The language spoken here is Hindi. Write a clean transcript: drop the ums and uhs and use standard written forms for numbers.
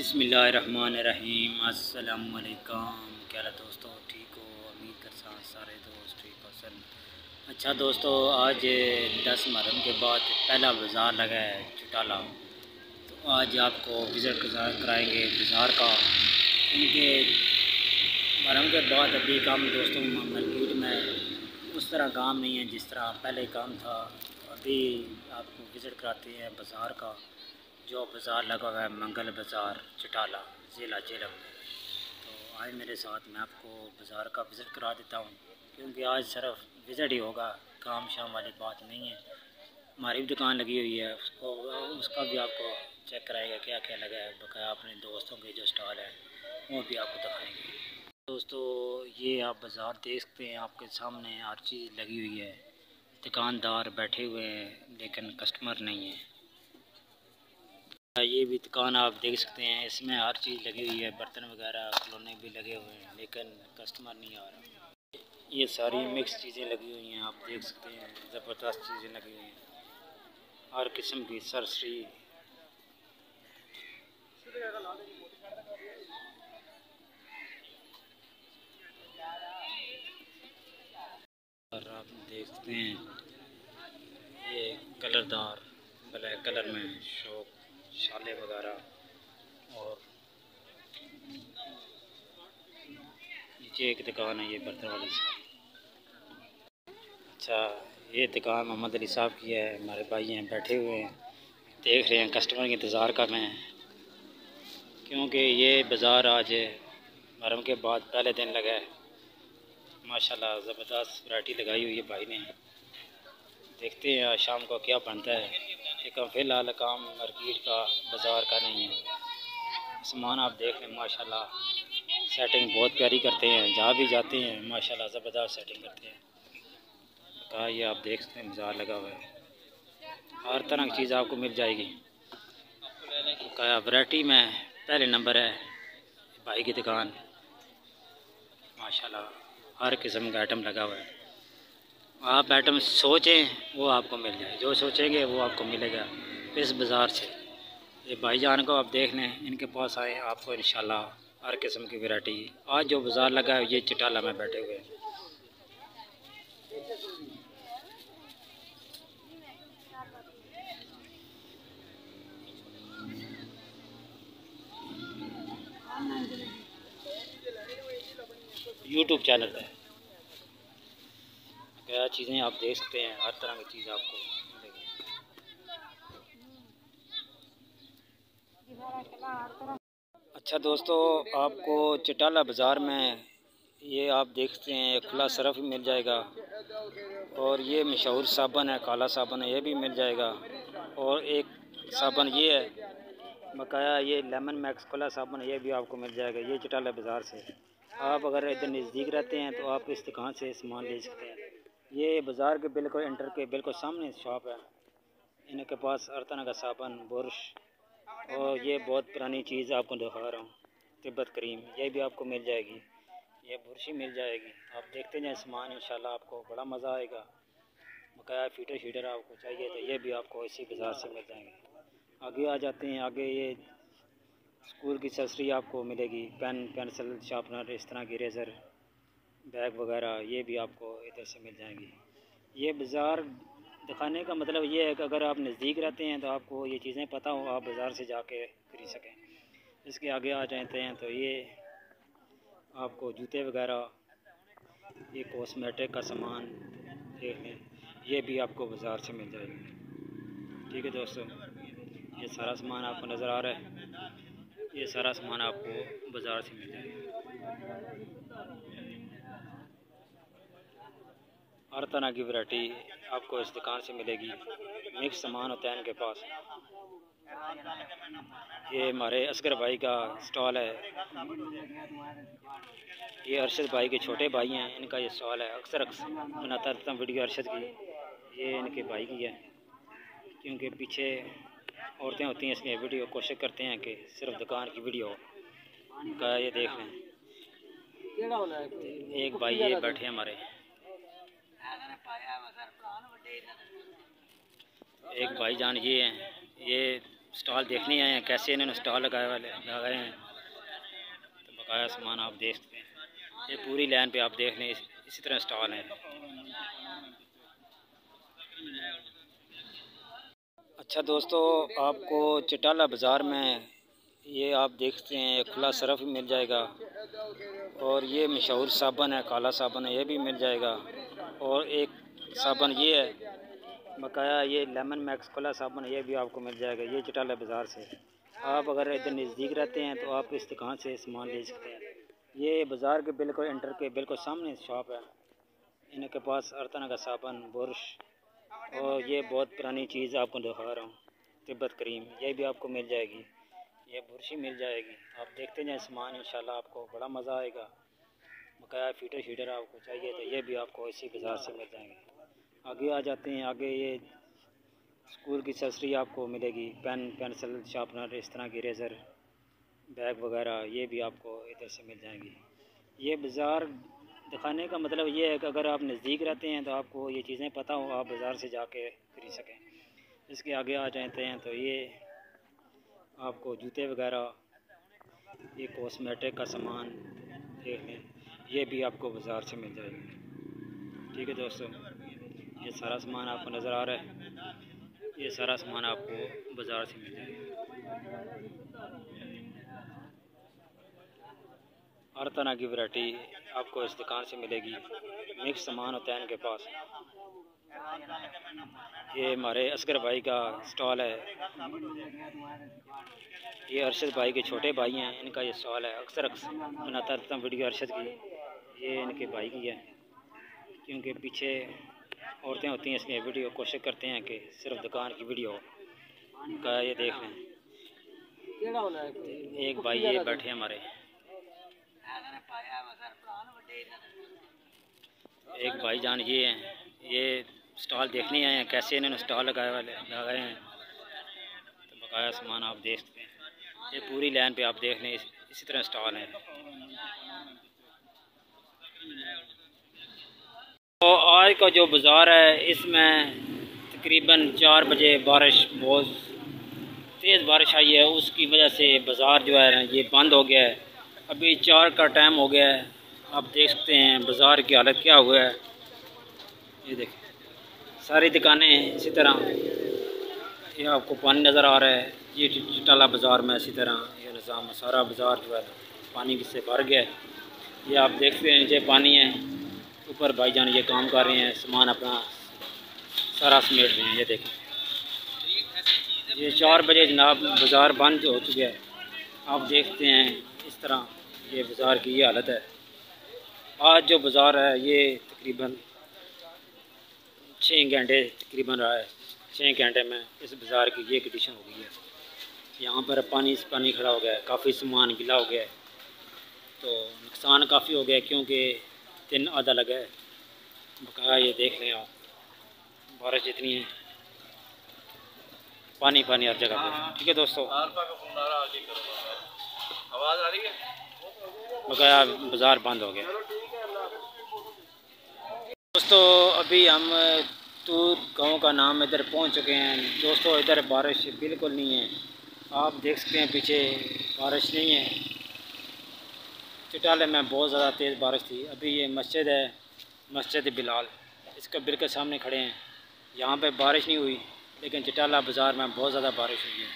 बिस्मिल्लाहिर्रहमानिर्रहीम। अस्सलामुअलैकुम। क्या हाल दोस्तों, ठीक हो? उम्मीद करता सारे दोस्त ठीक हो। अच्छा दोस्तों, आज 10 मुहर्रम के बाद पहला बाज़ार लगा है चटाला, तो आज आपको विज़िट कराएंगे बाज़ार का। इनके मुहर्रम के बाद अभी काम दोस्तों मार्केट में उस तरह काम नहीं है जिस तरह पहले काम था। अभी आपको विज़िट कराते हैं बाज़ार का, जो बाज़ार लगा हुआ है मंगल बाज़ार चटाला ज़िला जेलम में। तो आज मेरे साथ मैं आपको बाज़ार का विज़िट करा देता हूँ, क्योंकि आज सिर्फ विज़िट ही होगा, काम शाम वाली बात नहीं है। हमारी भी दुकान लगी हुई है, उसका भी आपको चेक कराएगा क्या क्या लगा है। बकाया अपने दोस्तों के जो स्टॉल है वो भी आपको दिखाएंगे। दोस्तों ये आप बाज़ार देख सकते हैं, आपके सामने हर चीज़ लगी हुई है। दुकानदार बैठे हुए हैं लेकिन कस्टमर नहीं है। ये भी दुकान आप देख सकते हैं, इसमें हर चीज़ लगी हुई है, बर्तन वगैरह खिलौने भी लगे हुए हैं, लेकिन कस्टमर नहीं आ रहा। ये सारी मिक्स चीज़ें लगी हुई हैं, आप देख सकते हैं, ज़बरदस्त चीज़ें लगी हुई हैं, हर किस्म की सरसरी। और आप देख सकते हैं ये कलरदार ब्लैक कलर में शौक शाले वगैरह। और नीचे एक दुकान है ये बर्तन वाली। अच्छा, ये दुकान मोहम्मद अली साहब की है। हमारे भाई हैं बैठे हुए हैं, देख रहे हैं, कस्टमर के इंतज़ार कर रहे हैं, क्योंकि ये बाज़ार आज मुहर्रम के बाद पहले दिन लगा है। माशाल्लाह ज़बरदस्त वैरायटी लगाई हुई है भाई ने। देखते हैं आज शाम को क्या बनता है, लेकिन फ़िलहाल काम मार्केट का बाज़ार का नहीं है। सामान आप देख लें, माशाल्लाह सेटिंग बहुत प्यारी करते हैं, जहाँ भी जाते हैं माशाल्लाह ज़बरदस्त सेटिंग करते हैं। कहा ये आप देख सकते हैं बाज़ार लगा हुआ है, हर तरह की चीज़ आपको मिल जाएगी। कहा वैरायटी में पहले नंबर है भाई की दुकान, माशाल्लाह हर किस्म का आइटम लगा हुआ है। आप आइटम सोचें वो आपको मिल जाए, जो सोचेंगे वो आपको मिलेगा इस बाज़ार से। ये भाईजान को आप देख लें, इनके पास आए आपको इंशाल्लाह हर किस्म की वैरायटी। आज जो बाज़ार लगा है ये चटाला में बैठे हुए हैं। यूट्यूब चैनल पे क्या चीज़ें आप देख सकते हैं, हर तरह की चीज़ आपको मिलेगी। अच्छा दोस्तों, आपको चटाला बाज़ार में ये आप देखते हैं खुला सरफ भी मिल जाएगा, और ये मशहूर साबन है, काला साबन है, ये भी मिल जाएगा। और एक साबन ये है बकाया, ये लेमन मैक्स खुला साबन, ये भी आपको मिल जाएगा। ये चटाला बाज़ार से आप अगर इधर नज़दीक रहते हैं तो आप इस दुकान से सामान ले सकते हैं। ये बाज़ार के बिल्कुल इंटर के बिल्कुल सामने शॉप है। इनके पास हर तरह का साबन, बुरश, और ये बहुत पुरानी चीज़ आपको दिखा रहा हूँ, तिब्बत क्रीम, ये भी आपको मिल जाएगी। ये बुरशी मिल जाएगी। आप देखते जाएं सामान, इंशाल्लाह आपको बड़ा मज़ा आएगा। बकाया फीटर शीटर आपको चाहिए तो ये भी आपको इसी बाज़ार से मिल जाएंगे। आगे आ जाते हैं, आगे ये स्कूल की एक्सेसरी आपको मिलेगी, पेन, पेंसिल, शार्पनर, इस तरह की रेज़र, बैग वगैरह, ये भी आपको इधर से मिल जाएंगी। ये बाज़ार दिखाने का मतलब ये है कि अगर आप नज़दीक रहते हैं तो आपको ये चीज़ें पता हो, आप बाज़ार से जाके खरीद सकें। इसके आगे आ जाते हैं तो ये आपको जूते वगैरह, ये कॉस्मेटिक का सामान देख लें, ये भी आपको बाज़ार से मिल जाएगा। ठीक है दोस्तों, ये सारा सामान आपको नज़र आ रहा है, ये सारा सामान आपको बाज़ार से मिल जाएगा। हर तरह की वैरायटी आपको इस दुकान से मिलेगी, मिक्स सामान होता है इनके पास। ये हमारे असगर भाई का स्टॉल है, ये अरशद भाई के छोटे भाई हैं, इनका ये स्टॉल है। अक्सर बनाता रहता हूँ वीडियो अरशद की, ये इनके भाई की है, क्योंकि पीछे औरतें होती हैं इसलिए वीडियो कोशिश करते हैं कि सिर्फ दुकान की वीडियो का। ये देख लें, एक भाई ये बैठे हमारे, एक भाईजान ये हैं, ये स्टॉल देखने आए हैं, कैसे इन्होंने स्टॉल लगाए हैं। तो बकाया सामान आप देख सकते हैं। ये पूरी लाइन पे आप देख लें, इसी तरह स्टॉल हैं। अच्छा दोस्तों, आपको चटाला बाज़ार में ये आप देखते हैं खुला सरफ मिल जाएगा, और ये मशहूर साबन है, काला साबन है, ये भी मिल जाएगा। और एक साबन ये है बकाया, ये लेमन मैक्स खुला साबन है, ये भी आपको मिल जाएगा। ये चटाला बाज़ार से आप अगर इधर नज़दीक रहते हैं तो आप इस दुकान से सामान ले सकते हैं। ये बाज़ार के बिल्कुल एंटर के बिल्कुल सामने शॉप है। इनके पास हर तरह का साबन, बुरश, और ये बहुत पुरानी चीज़ आपको दिखा रहा हूँ, तिब्बत क्रीम, ये भी आपको मिल जाएगी। ये बुरशी मिल जाएगी। आप देखते जाएं सामान, इंशाल्लाह आपको बड़ा मज़ा आएगा। बकाया फीटर शीटर आपको चाहिए तो ये भी आपको इसी बाज़ार से मिल जाएंगे। आगे आ जाते हैं। आगे ये स्कूल की एक्सेसरी आपको मिलेगी, पेन, पेंसिल, शार्पनर, इस तरह की रेज़र, बैग वगैरह, ये भी आपको इधर से मिल जाएंगी। ये बाज़ार दिखाने का मतलब ये है कि अगर आप नज़दीक रहते हैं तो आपको ये चीज़ें पता हो, आप बाज़ार से जाके खरीद सकें। इसके आगे आ जाते हैं तो ये आपको जूते वगैरह, ये कॉस्मेटिक का सामान देख लें, ये भी आपको बाज़ार से मिल जाएगी। ठीक है दोस्तों, ये सारा सामान आपको नज़र आ रहा है, ये सारा सामान आपको बाज़ार से मिल जाएगा। हर तरह की वैरायटी आपको इस दुकान से मिलेगी। मिक्स सामान होता है इनके पास। ये हमारे असगर भाई का स्टॉल है, ये अरशद भाई के छोटे भाई हैं, इनका ये स्टॉल है। अक्सर बनाता रहता हूँ वीडियो अरशद की, ये इनके भाई की है, क्योंकि पीछे औरतें होती हैं इसलिए वीडियो कोशिश करते हैं कि सिर्फ दुकान की वीडियो का। ये देख लें, एक भाई ये बैठे हैं हमारे, एक भाईजान ये हैं, ये स्टॉल देखने आए हैं, कैसे इन्होंने स्टॉल लगाए हैं। तो बकाया सामान आप देख सकते हैं। ये पूरी लाइन पे आप देख लें, इसी तरह स्टॉल हैं। तो आज का जो बाज़ार है, इसमें तकरीबन 4 बजे बारिश, बहुत तेज़ बारिश आई है, उसकी वजह से बाज़ार जो है ये बंद हो गया है। अभी 4 का टाइम हो गया है। आप देख सकते हैं बाज़ार की हालत क्या हुआ है। ये देखें, सारी दुकानें इसी तरह, ये आपको पानी नज़र आ रहा है। ये चटाला बाज़ार में इसी तरह ये निज़ाम, सारा बाज़ार जो है पानी से भर गया है। ये आप देखते हैं नीचे पानी है, ऊपर भाईजान ये काम कर रहे हैं, सामान अपना सारा समेट रहे हैं। ये देखें, ये 4 बजे जनाब बाज़ार बंद हो चुका है। आप देखते हैं इस तरह ये बाज़ार की ये हालत है। आज जो बाज़ार है ये तकरीबन 6 घंटे तकरीबन रहा है। 6 घंटे में इस बाज़ार की ये कंडीशन हो गई है। यहाँ पर पानी खड़ा हो गया है, काफ़ी सामान गिला हो गया है, तो नुकसान काफ़ी हो गया क्योंकि दिन आधा लगा है। बकाया ये देख लें आप, बारिश जितनी है, पानी पानी हर जगह पे। ठीक है दोस्तों, आवाज़ आ रही है, बकाया बाज़ार बंद हो गया। दोस्तों अभी हम तूर गांव का नाम इधर पहुंच चुके हैं। दोस्तों इधर बारिश बिल्कुल नहीं है, आप देख सकते हैं पीछे बारिश नहीं है। चटाले में बहुत ज़्यादा तेज़ बारिश थी। अभी ये मस्जिद है, मस्जिद बिलाल, इसका बिल्कुल सामने खड़े हैं। यहाँ पे बारिश नहीं हुई, लेकिन चटाला बाज़ार में बहुत ज़्यादा बारिश हुई है।